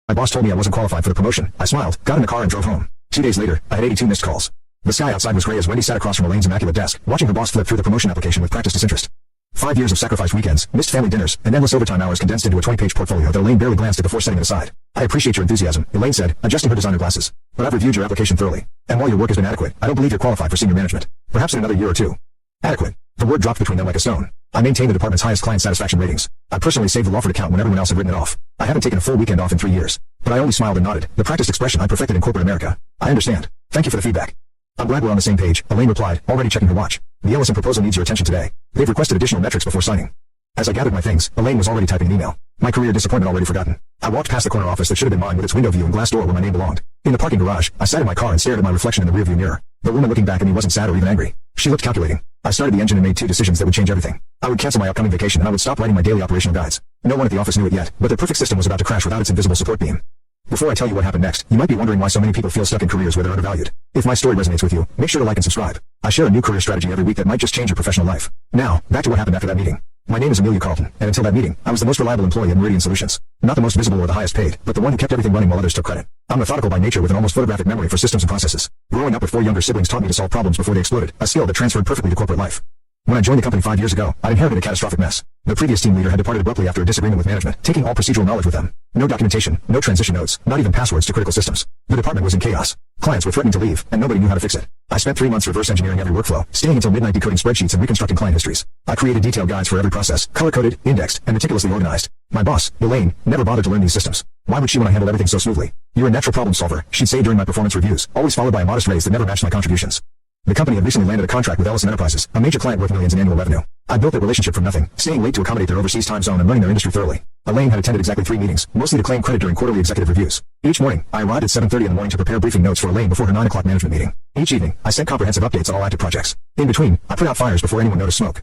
My boss told me I wasn't qualified for the promotion. I smiled, got in the car and drove home. 2 days later, I had 82 missed calls. The sky outside was gray as Wendy sat across from Elaine's immaculate desk, watching her boss flip through the promotion application with practiced disinterest. 5 years of sacrificed weekends, missed family dinners, and endless overtime hours condensed into a 20-page portfolio that Elaine barely glanced at before setting it aside. I appreciate your enthusiasm, Elaine said, adjusting her designer glasses. But I've reviewed your application thoroughly. And while your work has been adequate, I don't believe you're qualified for senior management. Perhaps in another year or two. Adequate. The word dropped between them like a stone. I maintain the department's highest client satisfaction ratings. I personally saved the Lawford account when everyone else had written it off. I haven't taken a full weekend off in 3 years. But I only smiled and nodded, the practiced expression I perfected in corporate America. I understand. Thank you for the feedback. I'm glad we're on the same page, Elaine replied, already checking her watch. The Ellison proposal needs your attention today. They've requested additional metrics before signing. As I gathered my things, Elaine was already typing an email. My career disappointment already forgotten. I walked past the corner office that should have been mine with its window view and glass door where my name belonged. In the parking garage, I sat in my car and stared at my reflection in the rearview mirror. The woman looking back at me wasn't sad or even angry. She looked calculating. I started the engine and made 2 decisions that would change everything. I would cancel my upcoming vacation and I would stop writing my daily operational guides. No one at the office knew it yet, but the perfect system was about to crash without its invisible support beam. Before I tell you what happened next, you might be wondering why so many people feel stuck in careers where they're undervalued. If my story resonates with you, make sure to like and subscribe. I share a new career strategy every week that might just change your professional life. Now, back to what happened after that meeting. My name is Amelia Carlton, and until that meeting, I was the most reliable employee at Meridian Solutions. Not the most visible or the highest paid, but the one who kept everything running while others took credit. I'm methodical by nature with an almost photographic memory for systems and processes. Growing up with 4 younger siblings taught me to solve problems before they exploded, a skill that transferred perfectly to corporate life. When I joined the company 5 years ago, I inherited a catastrophic mess. The previous team leader had departed abruptly after a disagreement with management, taking all procedural knowledge with them. No documentation, no transition notes, not even passwords to critical systems. The department was in chaos. Clients were threatening to leave, and nobody knew how to fix it. I spent 3 months reverse engineering every workflow, staying until midnight decoding spreadsheets and reconstructing client histories. I created detailed guides for every process, color-coded, indexed, and meticulously organized. My boss, Elaine, never bothered to learn these systems. Why would she when I handled everything so smoothly? You're a natural problem solver, she'd say during my performance reviews, always followed by a modest raise that never matched my contributions. The company had recently landed a contract with Ellison Enterprises, a major client worth millions in annual revenue. I built that relationship from nothing, staying late to accommodate their overseas time zone and running their industry thoroughly. Elaine had attended exactly 3 meetings, mostly to claim credit during quarterly executive reviews. Each morning, I arrived at 7:30 in the morning to prepare briefing notes for Elaine before her 9 o'clock management meeting. Each evening, I sent comprehensive updates on all active projects. In between, I put out fires before anyone noticed smoke.